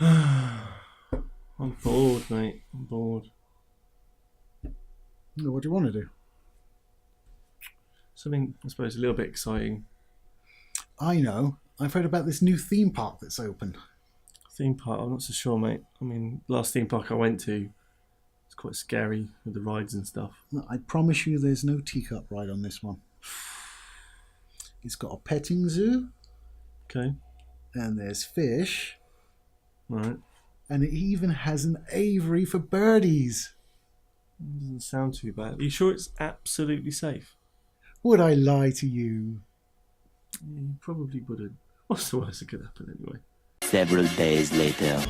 I'm bored, mate. I'm bored. What do you want to do? Something, I suppose, a little bit exciting. I know. I've heard about this new theme park that's open. Theme park, I'm not so sure, mate. I mean, last theme park I went to, it's quite scary with the rides and stuff. No, I promise you there's no teacup ride on this one. It's got a petting zoo. Okay. And there's fish. Right. And it even has an aviary for birdies. Doesn't sound too bad. Are you sure it's absolutely safe? Would I lie to you? Yeah, you probably wouldn't. What's the worst that could happen anyway? Several days later.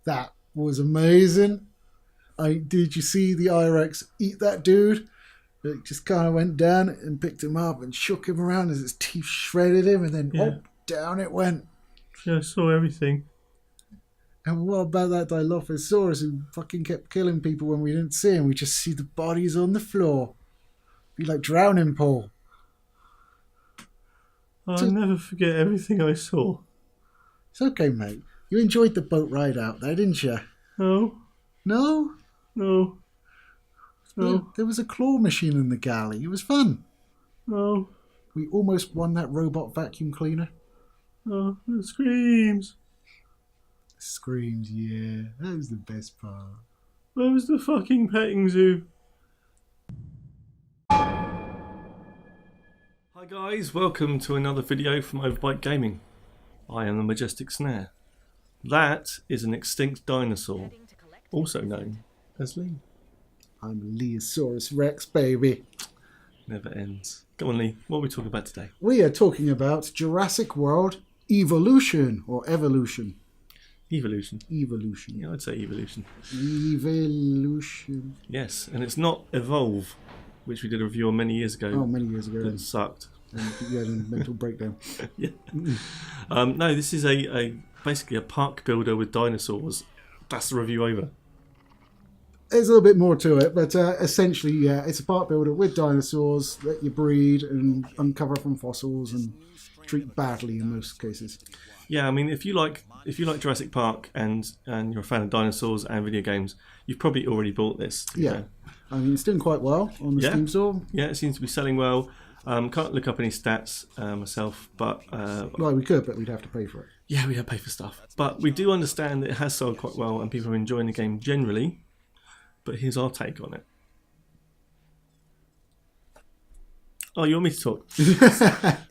That was amazing. Did you see the I-Rex eat that dude? It just kind of went down and picked him up and shook him around as its teeth shredded him, and then down it went. Yeah, I saw everything. And what about that Dilophosaurus who fucking kept killing people when we didn't see him? We just see the bodies on the floor. Be like drowning Paul. I'll never forget everything I saw. It's okay, mate. You enjoyed the boat ride out there, didn't you? No. No? No. No. There was a claw machine in the galley. It was fun. No. We almost won that robot vacuum cleaner. Oh, it screams. Screams, yeah. That was the best part. Where was the fucking petting zoo? Hi guys, welcome to another video from Overbite Gaming. I am the Majestic Snare. That is an extinct dinosaur, also known as Lee. I'm Leosaurus Rex, baby. Never ends. Come on, Lee, what are we talking about today? We are talking about Jurassic World Evolution, or Evolution. Evolution. Evolution. Yeah, I'd say evolution. Evolution. Yes, and it's not Evolve, which we did a review on many years ago. Oh, many years ago. It sucked. And you had a mental breakdown. Yeah. No, this is basically a park builder with dinosaurs. That's the review over. There's a little bit more to it, but essentially, yeah, it's a park builder with dinosaurs that you breed and uncover from fossils and treat badly in most cases. Yeah, I mean, if you like Jurassic Park and you're a fan of dinosaurs and video games, you've probably already bought this. Yeah, I mean, it's doing quite well on the Steam store. Yeah, it seems to be selling well. Can't look up any stats myself, but well, we could, but we'd have to pay for it. Yeah, we have to pay for stuff, but we do understand that it has sold quite well and people are enjoying the game generally. But here's our take on it. Oh, you want me to talk?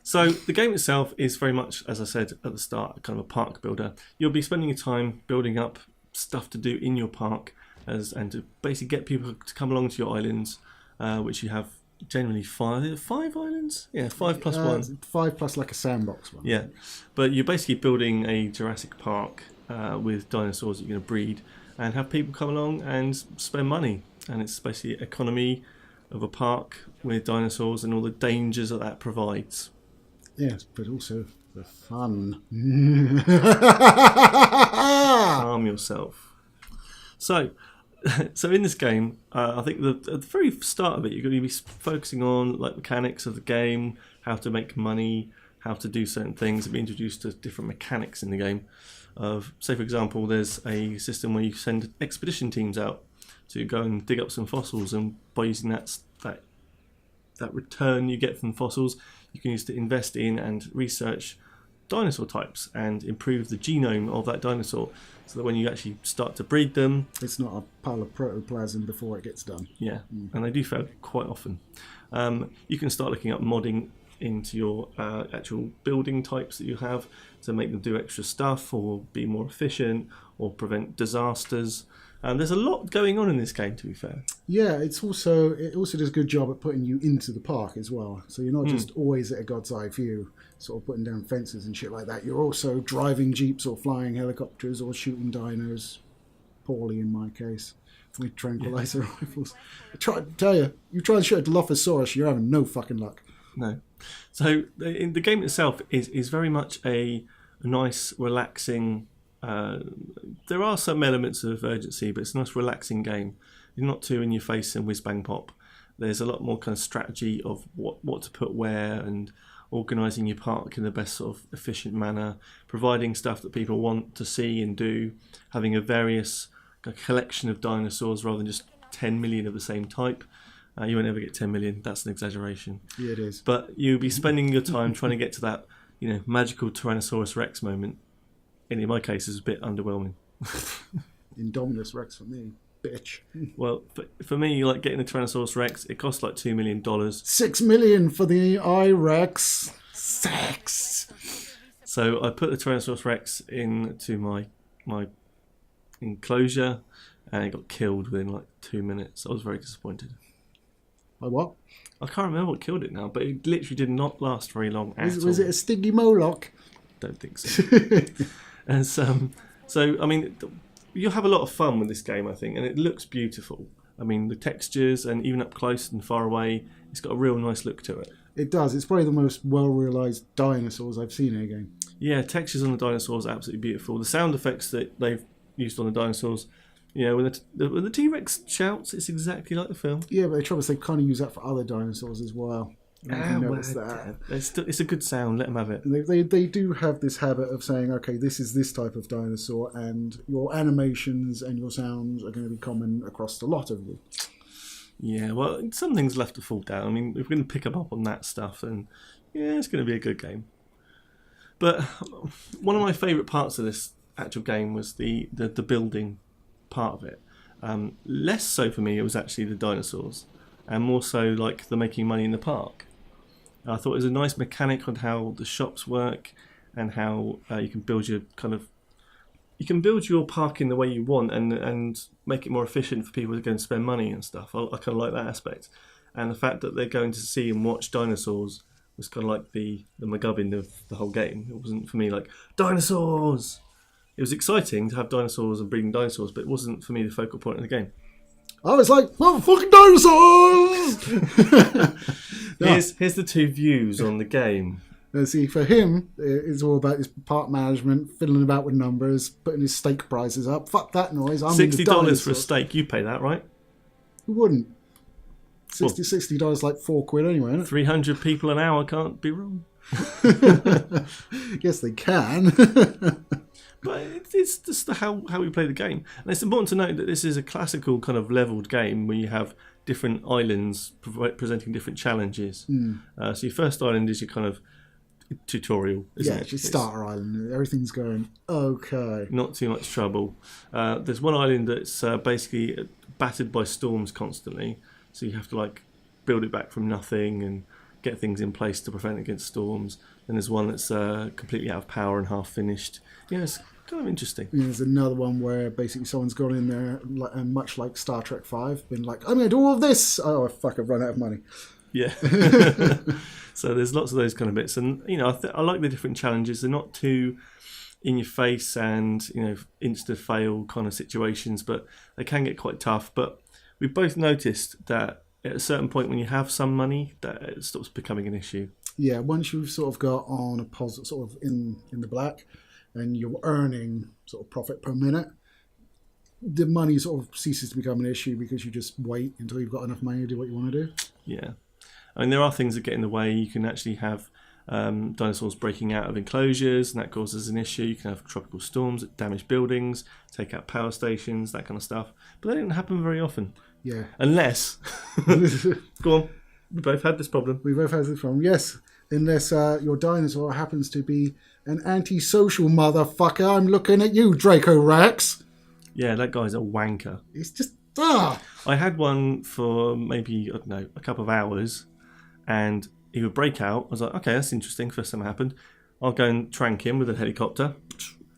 So the game itself is very much, as I said at the start, kind of a park builder. You'll be spending your time building up stuff to do in your park and to basically get people to come along to your islands, which you have generally five islands? Yeah, 5 plus 1. 5 plus like a sandbox one. Yeah, but you're basically building a Jurassic Park with dinosaurs that you're going to breed and have people come along and spend money. And it's basically economy of a park with dinosaurs and all the dangers that provides. Yes, but also the fun. Calm yourself. So in this game, I think at the very start of it, you're going to be focusing on like mechanics of the game, how to make money, how to do certain things, and be introduced to different mechanics in the game. Say for example, there's a system where you send expedition teams out to go and dig up some fossils, and by using that return you get from fossils, you can use to invest in and research dinosaur types and improve the genome of that dinosaur, so that when you actually start to breed them, it's not a pile of protoplasm before it gets done. Yeah, and they do fail quite often. You can start looking at modding into your actual building types that you have to make them do extra stuff or be more efficient or prevent disasters. There's a lot going on in this game, to be fair. Yeah, it also does a good job at putting you into the park as well. So you're not just always at a God's eye view, sort of putting down fences and shit like that. You're also driving jeeps or flying helicopters or shooting dinos, poorly in my case, with tranquilizer rifles. I try to tell you, you try and shoot a Dilophosaurus, you're having no fucking luck. No. So the game itself is very much a nice, relaxing... there are some elements of urgency, but it's a nice relaxing game. You're not too in your face and whiz bang pop. There's a lot more kind of strategy of what to put where and organising your park in the best sort of efficient manner, providing stuff that people want to see and do, having a collection of dinosaurs rather than just 10 million of the same type. You won't ever get 10 million, that's an exaggeration. Yeah, it is. But you'll be spending your time trying to get to that, magical Tyrannosaurus Rex moment. And in my case, it's a bit underwhelming. Indominus Rex for me, bitch. Well, for me, like getting the Tyrannosaurus Rex, it costs like $2 million. $6 million for the I-Rex. Sex. So I put the Tyrannosaurus Rex into my enclosure, and it got killed within like 2 minutes. I was very disappointed. By what? I can't remember what killed it now, but it literally did not last very long at all. Was it a stingy Moloch? Don't think so. And so I mean, you'll have a lot of fun with this game, I think, and it looks beautiful. I mean, the textures and even up close and far away, it's got a real nice look to it. It does. It's probably the most well-realised dinosaurs I've seen in a game. Yeah, textures on the dinosaurs are absolutely beautiful. The sound effects that they've used on the dinosaurs, when the T-Rex shouts, it's exactly like the film. Yeah, but the trouble is they kind of use that for other dinosaurs as well. It's a good sound. Let them have it. They do have this habit of saying, okay, this is this type of dinosaur, and your animations and your sounds are going to be common across the lot of you. Yeah, well, some things left to fall down. I mean, if we're going to pick up on that stuff, then yeah, it's going to be a good game. But one of my favourite parts of this actual game was the building part of it. Less so for me, it was actually the dinosaurs, and more so like the making money in the park. I thought it was a nice mechanic on how the shops work and how you can build your park in the way you want and make it more efficient for people to go and spend money and stuff. I kind of like that aspect, and the fact that they're going to see and watch dinosaurs was kind of like the MacGuffin of the whole game. It wasn't for me like dinosaurs. It was exciting to have dinosaurs and breeding dinosaurs, but it wasn't for me the focal point of the game. I was like, motherfucking dinosaurs! Here's the two views on the game. Now, see, for him, it's all about his park management, fiddling about with numbers, putting his steak prices up. Fuck that noise. I'm $60 for a steak. You pay that, right? Who wouldn't? $60 like £4 anyway, isn't it? 300 people an hour can't be wrong. Yes, they can. But it's just how we play the game. And it's important to note that this is a classical kind of leveled game where you have different islands presenting different challenges. So your first island is your kind of tutorial, isn't it? It's your starter island. Everything's going okay. Not too much trouble. There's one island that's basically battered by storms constantly. So you have to like build it back from nothing and get things in place to prevent against storms. Then there's one that's completely out of power and half finished. Yeah, it's kind of interesting. Yeah, there's another one where basically someone's gone in there and much like Star Trek 5, been like, I'm going to do all of this. Oh, fuck, I've run out of money. Yeah. So there's lots of those kind of bits. And, I like the different challenges. They're not too in your face and, insta-fail kind of situations, but they can get quite tough. But we've both noticed that at a certain point when you have some money, that it stops becoming an issue. Yeah, once you've sort of got on a positive, sort of in the black, and you're earning sort of profit per minute, the money sort of ceases to become an issue because you just wait until you've got enough money to do what you want to do. Yeah. I mean, there are things that get in the way. You can actually have dinosaurs breaking out of enclosures, and that causes an issue. You can have tropical storms that damage buildings, take out power stations, that kind of stuff. But that didn't happen very often. Yeah. Unless... Go on. We both had this problem. Yes. Unless your dinosaur happens to be an antisocial motherfucker. I'm looking at you, Draco Rex. Yeah, that guy's a wanker. It's just... I had one for maybe, I don't know, a couple of hours, and he would break out. I was like, okay, that's interesting. First time it happened. I'll go and trank him with a helicopter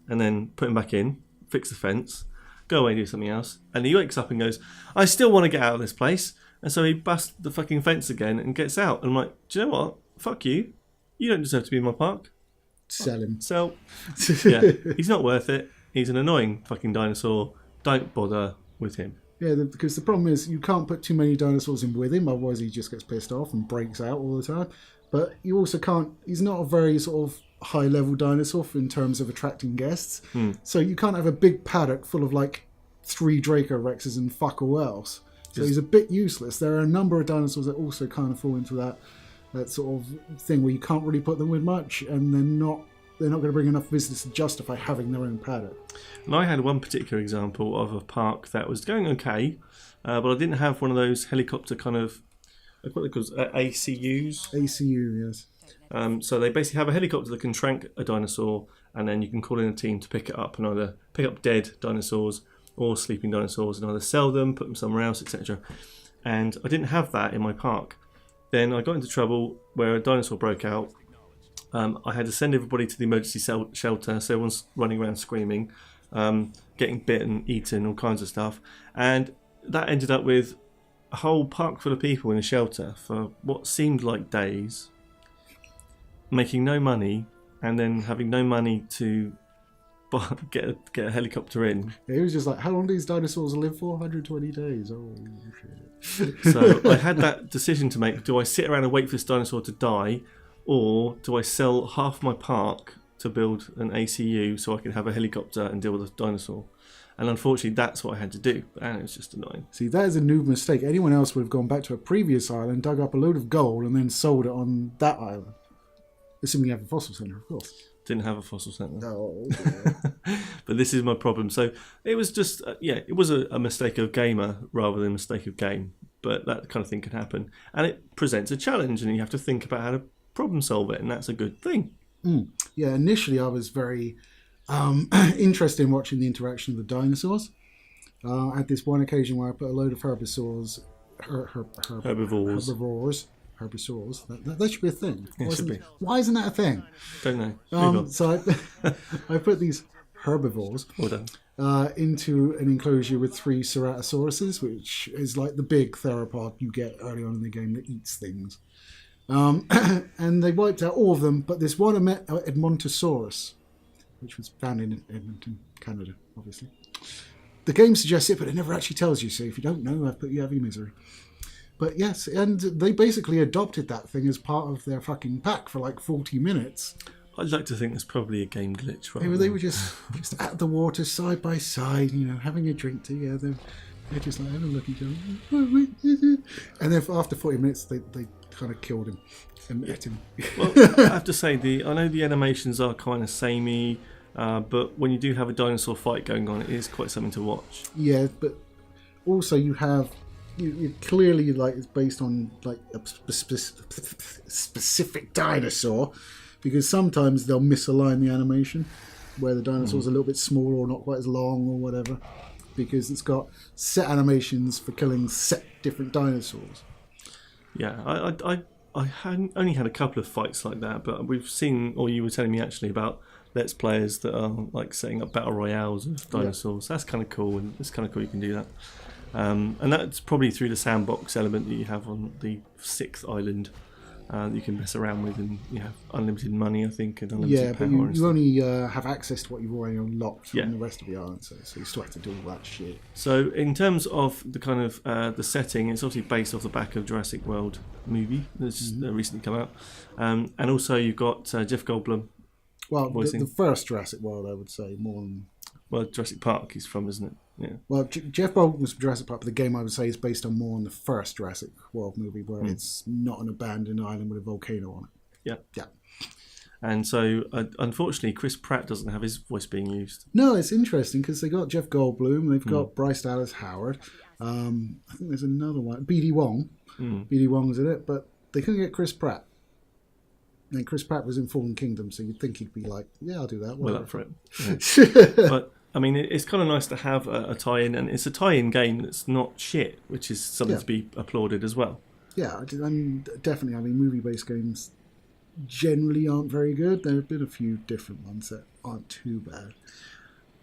and then put him back in, fix the fence, go away and do something else. And he wakes up and goes, I still want to get out of this place. And so he busts the fucking fence again and gets out. And I'm like, do you know what? Fuck you. You don't deserve to be in my park. Sell him. So, yeah, he's not worth it. He's an annoying fucking dinosaur. Don't bother with him. Yeah, because the problem is you can't put too many dinosaurs in with him, otherwise he just gets pissed off and breaks out all the time. But you also can't, he's not a very sort of high-level dinosaur in terms of attracting guests. So you can't have a big paddock full of like 3 Draco Rexes and fuck all else. So he's a bit useless. There are a number of dinosaurs that also kind of fall into that sort of thing where you can't really put them with much, and they're not going to bring enough visitors to justify having their own paddock. And I had one particular example of a park that was going okay, but I didn't have one of those helicopter kind of, what are they called, ACUs? ACU, yes. So they basically have a helicopter that can trank a dinosaur, and then you can call in a team to pick it up and either pick up dead dinosaurs or sleeping dinosaurs and either sell them, put them somewhere else, etc. And I didn't have that in my park. Then I got into trouble where a dinosaur broke out. I had to send everybody to the emergency shelter, so everyone's running around screaming, getting bitten, eaten, all kinds of stuff. And that ended up with a whole park full of people in a shelter for what seemed like days, making no money, and then having no money to get a helicopter in. It was just like, how long do these dinosaurs live for? 120 days. Oh, shit. So I had that decision to make. Do I sit around and wait for this dinosaur to die, or do I sell half my park to build an ACU so I can have a helicopter and deal with a dinosaur? And unfortunately, that's what I had to do, and it was just annoying. See, that is a noob mistake. Anyone else would have gone back to a previous island, dug up a load of gold, and then sold it on that island. Assuming you have a fossil centre, of course. Didn't have a fossil centre. Oh, But this is my problem. So it was just, it was a mistake of gamer rather than a mistake of game. But that kind of thing can happen. And it presents a challenge, and you have to think about how to problem solve it, and that's a good thing. Yeah, initially I was very interested in watching the interaction of the dinosaurs. I had this one occasion where I put a load of herbivores. That should be a thing. It should be. Why isn't that a thing? Don't know. So I put these herbivores Well done. into an enclosure with 3 ceratosauruses, which is like the big theropod you get early on in the game that eats things. And they wiped out all of them, but this one Edmontosaurus, which was found in Edmonton, Canada, obviously. The game suggests it, but it never actually tells you, so if you don't know, I've put you out of your misery. But yes, and they basically adopted that thing as part of their fucking pack for like 40 minutes. I'd like to think it's probably a game glitch. Right? They were just at the water side by side, having a drink together. They're just like having a look at each other. And then after 40 minutes, they kind of killed him and ate him. Well, I have to say, I know the animations are kind of samey, but when you do have a dinosaur fight going on, it is quite something to watch. Yeah, but also you have... You clearly like it's based on like a specific dinosaur, because sometimes they'll misalign the animation where the dinosaur's a little bit smaller or not quite as long or whatever, because it's got set animations for killing set different dinosaurs. Yeah, I only had a couple of fights like that, but we've seen, or you were telling me actually about Let's Players that are like setting up battle royales of dinosaurs. That's kind of cool, and it's kind of cool you can do that. And that's probably through the sandbox element that you have on the 6th island that you can mess around with, and you have unlimited money, I think, and unlimited power. But you only have access to what you've already unlocked from the rest of the island, so you still have to do all that shit. So in terms of the kind of the setting, it's obviously based off the back of Jurassic World movie that's just recently come out, and also you've got Jeff Goldblum. Well, the first Jurassic World, I would say, more than... Well, Jurassic Park he's from, isn't it? Yeah. Well, Jeff Goldblum was from Jurassic Park, but the game I would say is based on more on the first Jurassic World movie, where it's not an abandoned island with a volcano on it. Yeah. And so, unfortunately, Chris Pratt doesn't have his voice being used. No, it's interesting because they got Jeff Goldblum, they've got Bryce Dallas Howard. I think there's another one, B.D. Wong. B.D. Wong's in it, but they couldn't get Chris Pratt. And Chris Pratt was in Fallen Kingdom, so you'd think he'd be like, yeah, I'll do that. Well up for it. Yeah. But, I mean, it's kind of nice to have a tie-in, and it's a tie-in game that's not shit, which is something to be applauded as well. Yeah, definitely. I mean, movie-based games generally aren't very good. There have been a few different ones that aren't too bad.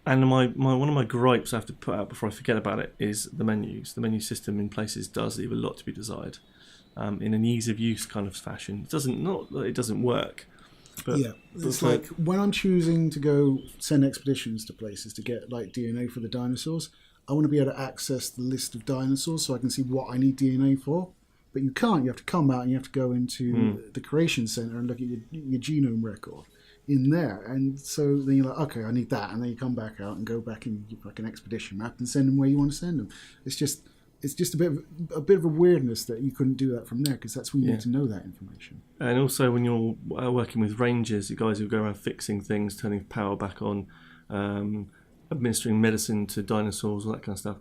And my one of my gripes I have to put out before I forget about it is the menus. The menu system in places does leave a lot to be desired. In an ease of use kind of fashion, not that it doesn't work. But, yeah, it's like when I'm choosing to go send expeditions to places to get like DNA for the dinosaurs, I want to be able to access the list of dinosaurs so I can see what I need DNA for. But you can't. You have to come out and you have to go into the Creation Center and look at your genome record in there. And so then you're like, okay, I need that. And then you come back out and go back in like an expedition map and send them where you want to send them. It's just a bit of a weirdness that you couldn't do that from there, because that's when you need to know that information. And also when you're working with rangers, the guys who go around fixing things, turning power back on, administering medicine to dinosaurs, all that kind of stuff,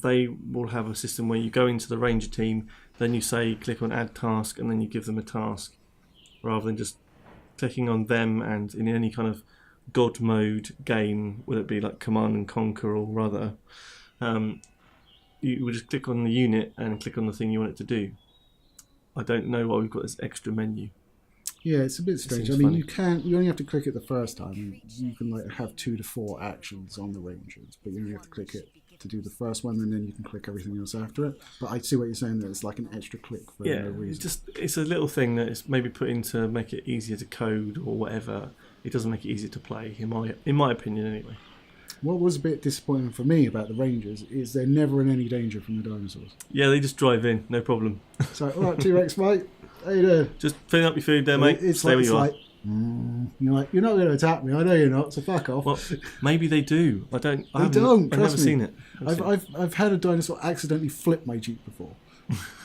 they will have a system where you go into the ranger team, then you say click on add task, and then you give them a task, rather than just clicking on them. And in any kind of god mode game, whether it be like Command and Conquer or other, you would just click on the unit and click on the thing you want it to do. I don't know why we've got this extra menu. Yeah, it's a bit strange. I mean, you only have to click it the first time. You can like have 2 to 4 actions on the rangers, but you only have to click it to do the first one, and then you can click everything else after it. But I see what you're saying, that it's like an extra click for no reason. It's a little thing that is maybe put in to make it easier to code or whatever. It doesn't make it easier to play, in my opinion anyway. What was a bit disappointing for me about the Rangers is they're never in any danger from the dinosaurs. Yeah, they just drive in, no problem. It's like, all right, T-Rex, mate, how you doing? Just filling up your food there, mate. Stay where you are. You're like, you're not going to attack me. I know you're not, so fuck off. Well, maybe they do. I've never seen it. I've had a dinosaur accidentally flip my Jeep before.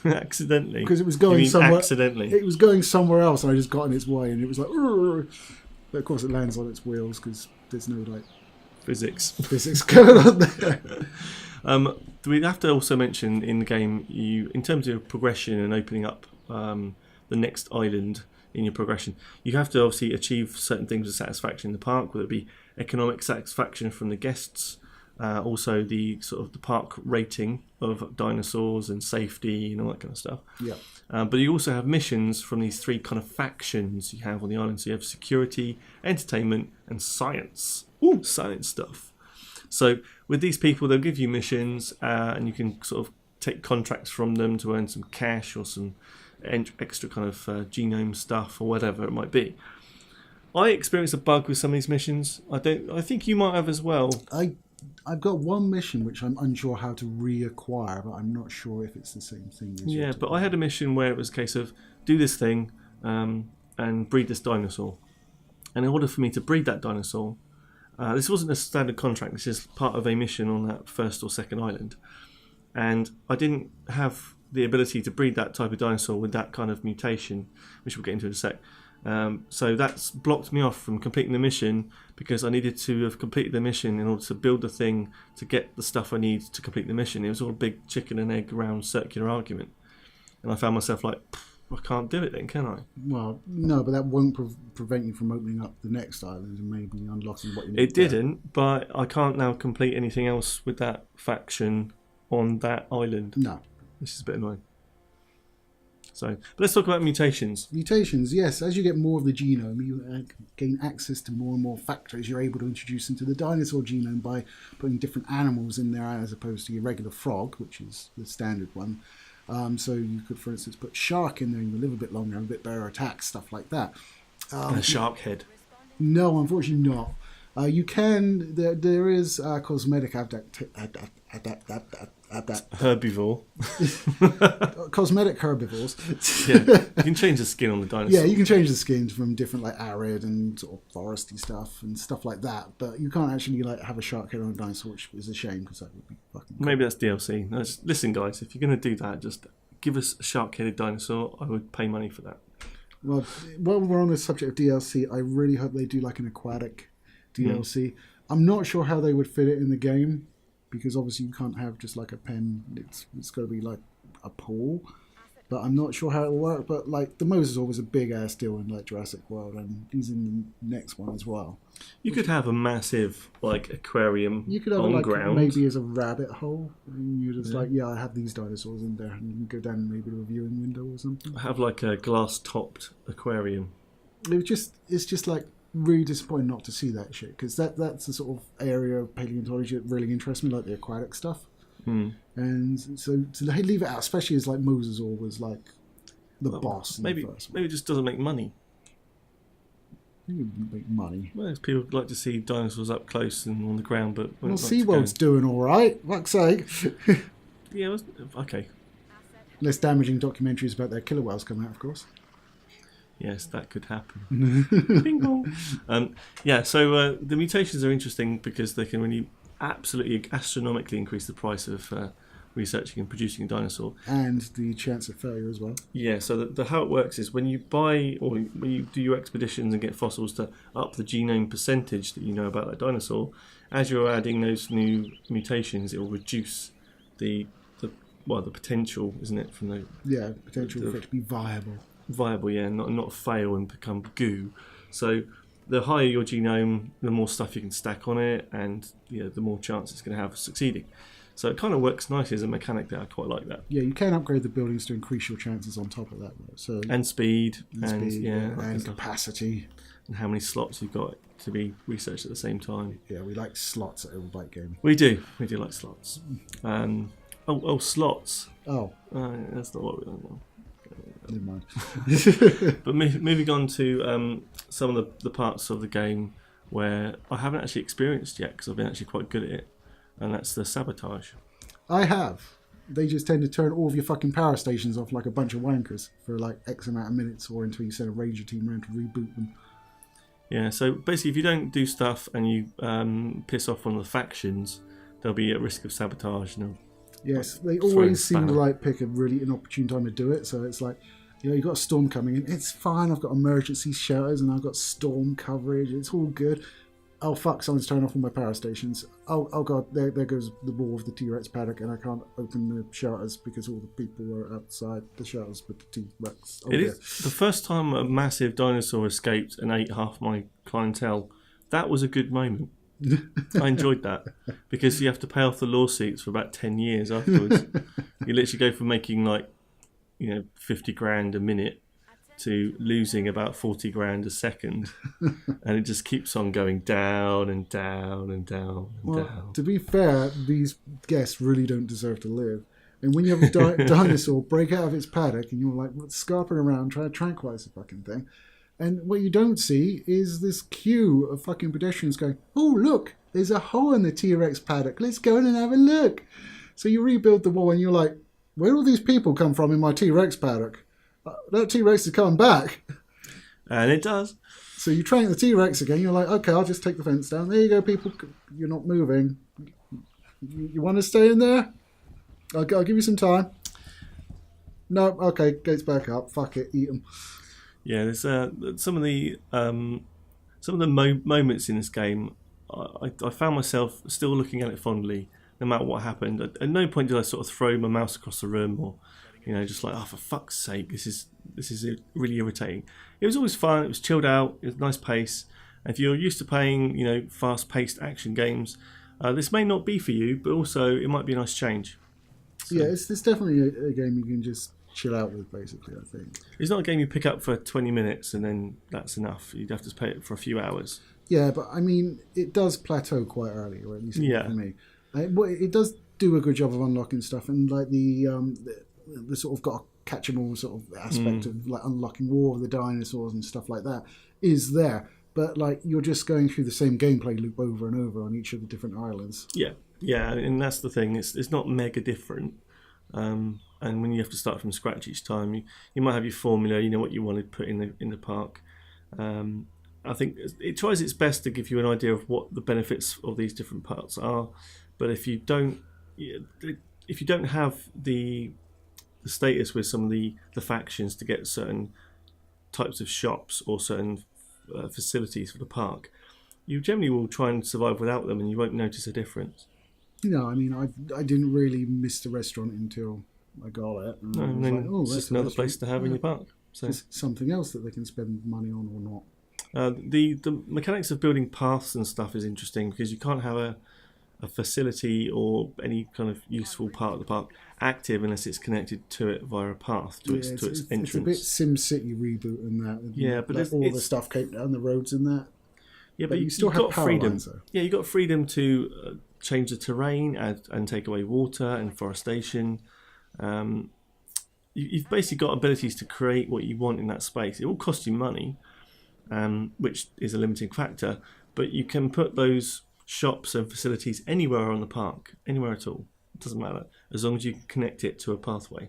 Accidentally? Because it was going somewhere. Accidentally? It was going somewhere else, and I just got in its way, and it was like, "Urgh." But of course it lands on its wheels because there's no like physics going on there. We have to also mention in the game, in terms of progression and opening up the next island in your progression, you have to obviously achieve certain things of satisfaction in the park, whether it be economic satisfaction from the guests, also the sort of the park rating of dinosaurs and safety and all that kind of stuff. Yeah. But you also have missions from these 3 kind of factions you have on the island. So you have security, entertainment, and science. Ooh, science stuff. So with these people, they'll give you missions, and you can sort of take contracts from them to earn some cash or some extra kind of genome stuff or whatever it might be. I experienced a bug with some of these missions. I think you might have as well. I've got one mission which I'm unsure how to reacquire, but I'm not sure if it's the same thing as Yeah, but I had a mission where it was a case of do this thing and breed this dinosaur. And in order for me to breed that dinosaur, this wasn't a standard contract, this is part of a mission on that first or second island. And I didn't have the ability to breed that type of dinosaur with that kind of mutation, which we'll get into in a sec. So that's blocked me off from completing the mission, because I needed to have completed the mission in order to build the thing to get the stuff I need to complete the mission. It was all a big chicken and egg round circular argument. And I found myself like, I can't do it then, can I? Well, no, but that won't prevent you from opening up the next island and maybe unlocking what you need. It didn't, but I can't now complete anything else with that faction on that island. No. This is a bit annoying. So, but let's talk about mutations. Mutations, yes. As you get more of the genome, you gain access to more and more factors you're able to introduce into the dinosaur genome by putting different animals in there as opposed to your regular frog, which is the standard one. So you could, for instance, put shark in there and you live a bit longer and a bit better attacks, stuff like that. And a shark head. No, unfortunately not. You can. There is cosmetic herbivore. Cosmetic herbivores. Yeah, you can change the skin on the dinosaur. Yeah, you can change the skins from different like arid and sort of foresty stuff and stuff like that. But you can't actually like have a shark head on a dinosaur, which is a shame because that would be fucking cool. Maybe that's DLC. No, listen, guys, if you're going to do that, just give us a shark-headed dinosaur. I would pay money for that. Well, while we're on the subject of DLC, I really hope they do like an aquatic DLC. I'm not sure how they would fit it in the game, because obviously you can't have just like a pen. It's got to be like a pool. but I'm not sure how it will work. But like the mosasaur was a big ass deal in like Jurassic World, and he's in the next one as well. You could have a massive like aquarium You could have on it like ground. maybe as a rabbit hole, and you're just like, I have these dinosaurs in there, and you can go down maybe to a viewing window or something. Have like a glass-topped aquarium. It's just like really disappointing not to see that shit, because that's the sort of area of paleontology that really interests me, like the aquatic stuff. And so to leave it out, especially as like mosasaur was like the boss. Maybe in the first one. maybe it just doesn't make money. You make money. Well, people like to see dinosaurs up close and on the ground, but Well, SeaWorld's doing all right. Fuck's sake. Yeah, okay. Less damaging documentaries about their killer whales come out, of course. Yes, that could happen. Bing bong. So the mutations are interesting because they can really absolutely astronomically increase the price of researching and producing a dinosaur. And the chance of failure as well. Yeah, so the how it works is when you buy or when you do your expeditions and get fossils to up the genome percentage that you know about that dinosaur, as you're adding those new mutations, it will reduce the potential, isn't it, from the potential for it to be viable. Viable, yeah, not fail and become goo. So the higher your genome, the more stuff you can stack on it, and the more chance it's going to have of succeeding. So it kind of works nicely as a mechanic there. I quite like that. Yeah, you can upgrade the buildings to increase your chances on top of that. So and speed, and capacity, and how many slots you've got to be researched at the same time. Yeah, we like slots at Old Bike Game. We do like slots. Slots. That's not what we want. Never mind. But moving on to some of the parts of the game where I haven't actually experienced yet because I've been actually quite good at it, and that's the sabotage. I have. They just tend to turn all of your fucking power stations off like a bunch of wankers for like X amount of minutes, or until you send a ranger team around to reboot them. Yeah, so basically if you don't do stuff and you piss off one of the factions, they'll be at risk of sabotage. Yes, they always seem to like pick a really inopportune time to do it. So it's like, you've got a storm coming in. It's fine. I've got emergency shelters and I've got storm coverage. It's all good. Oh fuck! Someone's turned off all my power stations. Oh god! There goes the wall of the T-Rex paddock, and I can't open the shelters because all the people were outside the shelters with the T-Rex. It is the first time a massive dinosaur escaped and ate half my clientele. That was a good moment. I enjoyed that because you have to pay off the lawsuits for about 10 years afterwards. You literally go from making 50 grand a minute to losing about 40 grand a second, and it just keeps on going down and down and down and down. To be fair, these guests really don't deserve to live. And when you have a dinosaur break out of its paddock and you're like scarping around trying to tranquilize the fucking thing, and what you don't see is this queue of fucking pedestrians going, oh look, there's a hole in the T-Rex paddock, let's go in and have a look. So you rebuild the wall and you're like, where do all these people come from in my T-Rex paddock? That T-Rex is coming back. And it does. So you train the T-Rex again. You're like, okay, I'll just take the fence down. There you go, people. You're not moving. You want to stay in there? I'll give you some time. No, okay, gates back up. Fuck it, eat them. Yeah, there's some of the moments in this game. I found myself still looking at it fondly, no matter what happened. At no point did I sort of throw my mouse across the room or, just like, oh, for fuck's sake, this is really irritating. It was always fun. It was chilled out. It was nice pace. And if you're used to playing, fast-paced action games, this may not be for you, but also it might be a nice change. So, yeah, it's definitely a game you can just chill out with, basically, I think. It's not a game you pick up for 20 minutes and then that's enough. You'd have to play it for a few hours. Yeah, but I mean, it does plateau quite early, or at least for me. It does do a good job of unlocking stuff, and like the sort of got a catch-em-all sort of aspect of like unlocking War of the Dinosaurs and stuff like that is there. But like you're just going through the same gameplay loop over and over on each of the different islands. Yeah, and that's the thing. It's not mega different. And when you have to start from scratch each time, you might have your formula. You know what you want to put in the park. I think it tries its best to give you an idea of what the benefits of these different parts are. But if you don't have the status with some of the factions to get certain types of shops or certain facilities for the park, you generally will try and survive without them, and you won't notice a difference. No, I mean, I didn't really miss the restaurant until I got it. And No, I was and then like, oh, it's that's just another nice. place to have in your park. So It's something else that they can spend money on or not. the mechanics of building paths and stuff is interesting because you can't have a facility or any kind of useful part of the park active unless it's connected to it via a path to its entrance. It's a bit SimCity reboot in that. Yeah, but like all the stuff came down the roads in that. Yeah, but you still have got power freedom. lines, though. Yeah, you got freedom to change the terrain and take away water and forestation. You've basically got abilities to create what you want in that space. It will cost you money, which is a limiting factor, but you can put those shops and facilities anywhere on the park, anywhere at all. It doesn't matter, as long as you can connect it to a pathway.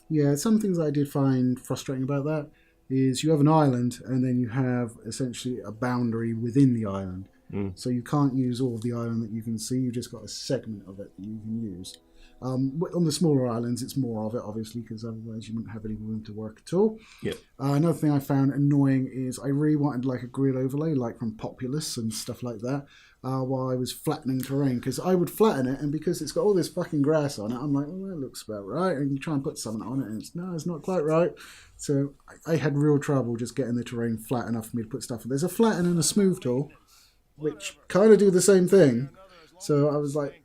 Yeah, some things I did find frustrating about that is you have an island and then you have essentially a boundary within the island. So you can't use all of the island that you can see, you've just got a segment of it that you can use. On the smaller islands, it's more of it, obviously, because otherwise you wouldn't have any room to work at all. Yep. Another thing I found annoying is I really wanted like a grid overlay, like from Populous and stuff like that, while I was flattening terrain, because I would flatten it, and because it's got all this fucking grass on it, I'm like, well, that looks about right, and you try and put something on it, and it's not quite right. So I had real trouble just getting the terrain flat enough for me to put stuff in. There's a flatten and a smooth tool, which kind of do the same thing. So I was like,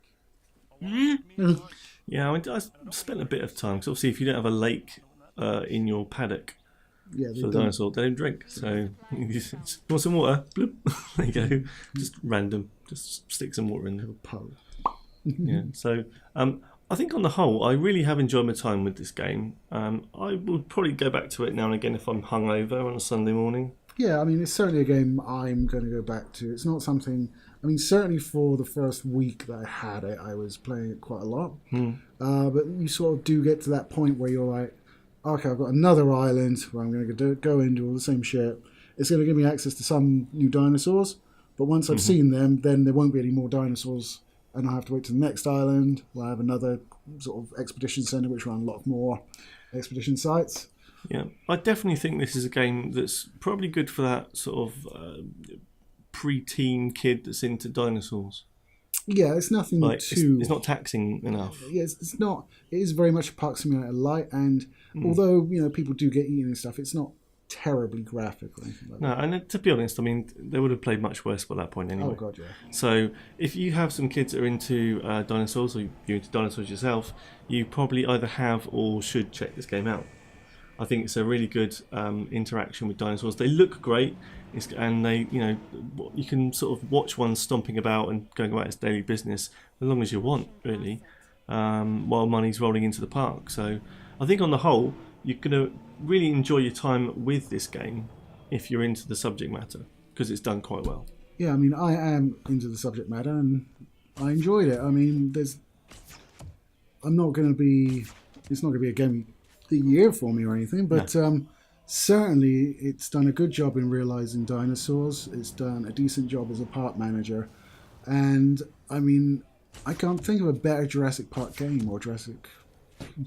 Yeah, I spent a bit of time, because obviously if you don't have a lake in your paddock for the dinosaur, they don't drink. So you want some water? Bloop. There you go. Just random. Just stick some water in there. Yeah. So I think on the whole, I really have enjoyed my time with this game. I would probably go back to it now and again if I'm hungover on a Sunday morning. Yeah, I mean, it's certainly a game I'm going to go back to. It's not something... I mean, certainly for the first week that I had it, I was playing it quite a lot. But you sort of do get to that point where you're like, okay, I've got another island where I'm going to go and do all the same shit. It's going to give me access to some new dinosaurs. But once I've seen them, then there won't be any more dinosaurs. And I'll have to wait to the next island where I have another sort of expedition centre which will unlock more expedition sites. Yeah, I definitely think this is a game that's probably good for that sort of pre-teen kid that's into dinosaurs. Yeah, it's nothing too... It's not taxing enough. Yeah, it's not... It is very much a Park Simulator light, and although, you know, people do get eaten and stuff, it's not terribly graphic or anything like that. No, and to be honest, I mean, they would have played much worse by that point anyway. Oh, God, yeah. So if you have some kids that are into dinosaurs, or you're into dinosaurs yourself, you probably either have or should check this game out. I think it's a really good interaction with dinosaurs. They look great, and they, you know, you can sort of watch one stomping about and going about its daily business as long as you want, really, while money's rolling into the park. So I think on the whole, you're going to really enjoy your time with this game if you're into the subject matter, because it's done quite well. Yeah, I mean, I am into the subject matter, and I enjoyed it. I mean, it's not going to be a game of the year for me or anything, but certainly it's done a good job in realising dinosaurs. It's done a decent job as a park manager, and I mean, I can't think of a better Jurassic Park game or Jurassic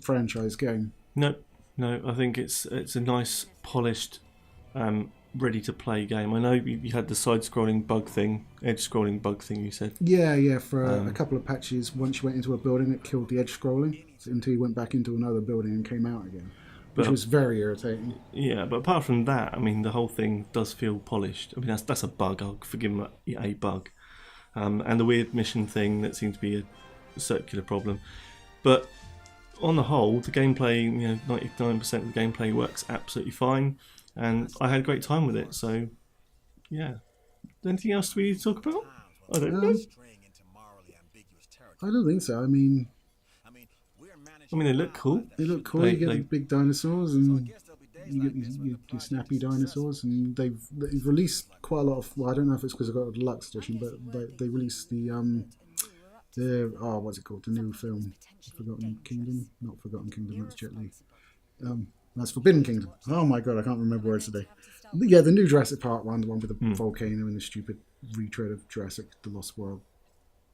franchise game. No, I think it's a nice, polished, ready-to-play game. I know you had the side-scrolling bug thing, edge-scrolling bug thing you said. Yeah, for a couple of patches, once you went into a building, it killed the edge-scrolling until you went back into another building and came out again, which was very irritating. Yeah, but apart from that, I mean, the whole thing does feel polished. I mean, that's a bug. I'll forgive them a bug. And the weird mission thing that seemed to be a circular problem. But on the whole, the gameplay, 99% of the gameplay works absolutely fine, and I had a great time with it. So, yeah. Anything else we need to talk about? I don't know. I don't think so. I mean, they look cool. They look cool. You get the big dinosaurs, and you get your snappy dinosaurs, and they've released quite a lot of. Well, I don't know if it's because I got a deluxe edition, but they released the what's it called? The new film, Forgotten Kingdom. Not Forgotten Kingdom. That's Jet Li. That's Forbidden Kingdom. Oh my god, I can't remember words today. Yeah, the new Jurassic Park one, the one with the volcano and the stupid retread of Jurassic: The Lost World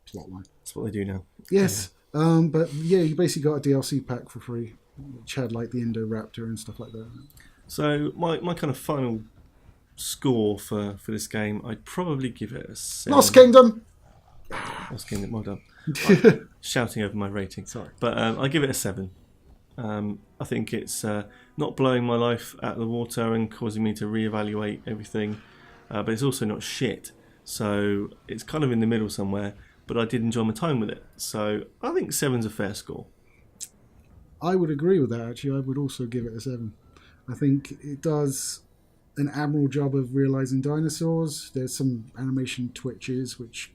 plotline. That's what they do now. Yes. But yeah, you basically got a DLC pack for free, which had like the Indoraptor and stuff like that. So my kind of final score for this game, I'd probably give it a 7. Lost Kingdom! Lost Kingdom, well done. I'm shouting over my rating. Sorry. But I give it a 7. I think it's not blowing my life out of the water and causing me to reevaluate everything, but it's also not shit. So it's kind of in the middle somewhere, but I did enjoy my time with it. So I think 7's a fair score. I would agree with that, actually. I would also give it a 7. I think it does an admirable job of realising dinosaurs. There's some animation twitches, which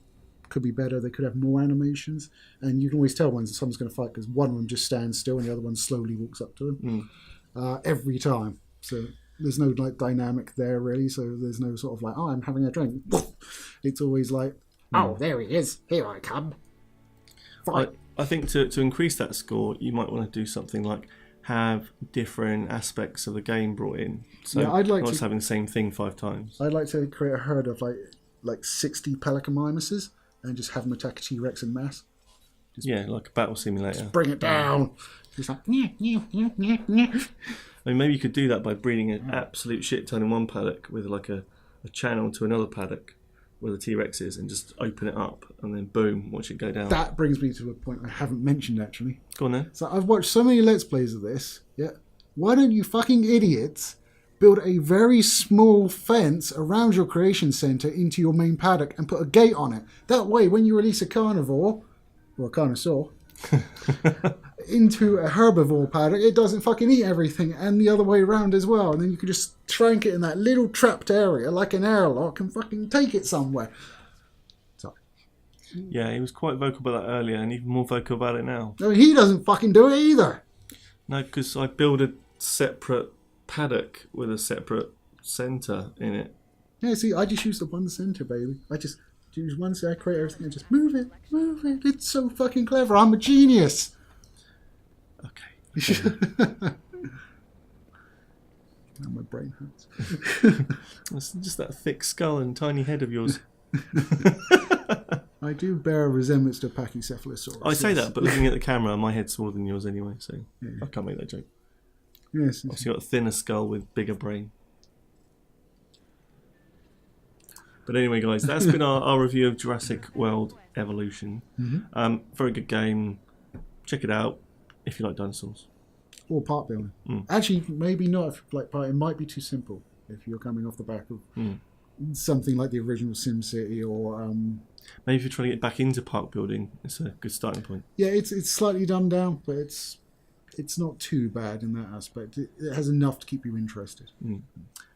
could be better. They could have more animations. And you can always tell when someone's going to fight because one of them just stands still and the other one slowly walks up to them. Every time. So there's no like dynamic there, really. So there's no sort of like, oh, I'm having a drink. It's always like, oh, there he is. Here I come. Fight. I think to increase that score, you might want to do something like have different aspects of the game brought in. So Yeah, I'd like not to- just having the same thing 5 times. I'd like to create a herd of like 60 Pelicomimuses and just have them attack a T-Rex en masse. Yeah, like a battle simulator. Bring it down. Just like, I mean, maybe you could do that by breeding an absolute shit ton in one paddock with like a channel to another paddock where the T-Rex is, and just open it up and then boom, watch it go down. that brings me to a point I haven't mentioned, actually. Go on then. So I've watched so many Let's Plays of this. Yeah. Why don't you fucking idiots build a very small fence around your creation center into your main paddock and put a gate on it? That way, when you release a carnivore, or a carnosaur, into a herbivore paddock, it doesn't fucking eat everything, and the other way around as well. And then you can just trank it in that little trapped area like an airlock and fucking take it somewhere. Sorry. Yeah, he was quite vocal about that earlier, and even more vocal about it now. I mean, he doesn't fucking do it either. No, because I build a separate paddock with a separate centre in it. Yeah, see, I just use the one center, baby. I just use one center, I create everything, and just move it. It's so fucking clever. I'm a genius. Okay. Now my brain hurts. It's just that thick skull and tiny head of yours. I do bear a resemblance to a Pachycephalosaurus. I say yes. that, but looking at the camera, my head's smaller than yours anyway, so Yeah. I can't make that joke. Yes. Obviously, you've got a thinner skull with bigger brain. But anyway, guys, that's been our review of Jurassic World Evolution. Very good game. Check it out if you like dinosaurs. Or park building. Actually, maybe not. If like park, it might be too simple if you're coming off the back of something like the original SimCity or. Maybe if you're trying to get back into park building, it's a good starting point. Yeah, it's slightly dumbed down, but it's not too bad in that aspect. It has enough to keep you interested.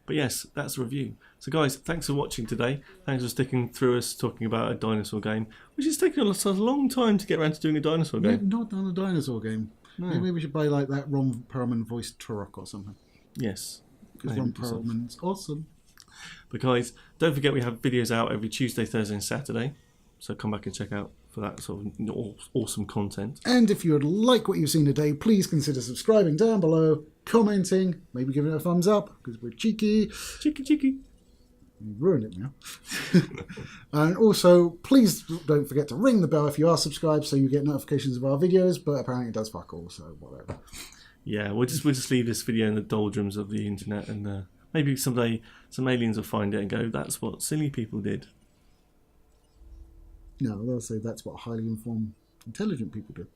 But yes, that's the review. So guys, thanks for watching today. Thanks for sticking through us talking about a dinosaur game, which has taken us a long time to get around to doing a dinosaur game. We've not done a dinosaur game. No. Maybe we should buy like that Ron Perlman voiced Turok or something. Yes. Because Maybe Ron do so. Perlman's awesome. But guys, don't forget we have videos out every Tuesday, Thursday and Saturday. So come back and check out for that sort of awesome content. And if you would like what you've seen today, please consider subscribing down below, commenting, maybe giving it a thumbs up, because we're cheeky. Cheeky. You ruined it now. And also, please don't forget to ring the bell if you are subscribed so you get notifications of our videos, but apparently it does fuck all, so whatever. Yeah, we'll just leave this video in the doldrums of the internet, and maybe someday some aliens will find it and go, that's what silly people did. No, they'll say that's what highly informed, intelligent people do.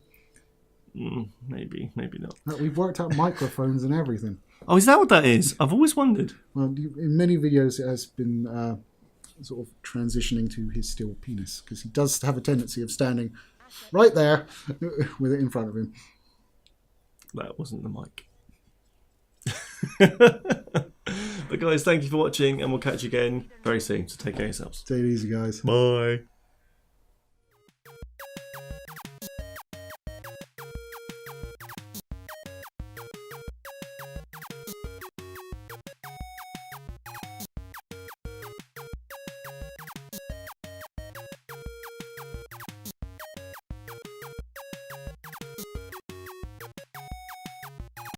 Maybe not. We've worked out microphones and everything. Oh, is that what that is? I've always wondered. Well, in many videos it has been sort of transitioning to his steel penis, because he does have a tendency of standing right there with it in front of him. That wasn't the mic. But guys, thank you for watching, and we'll catch you again very soon. So take care of yourselves. Take it easy, guys. Bye.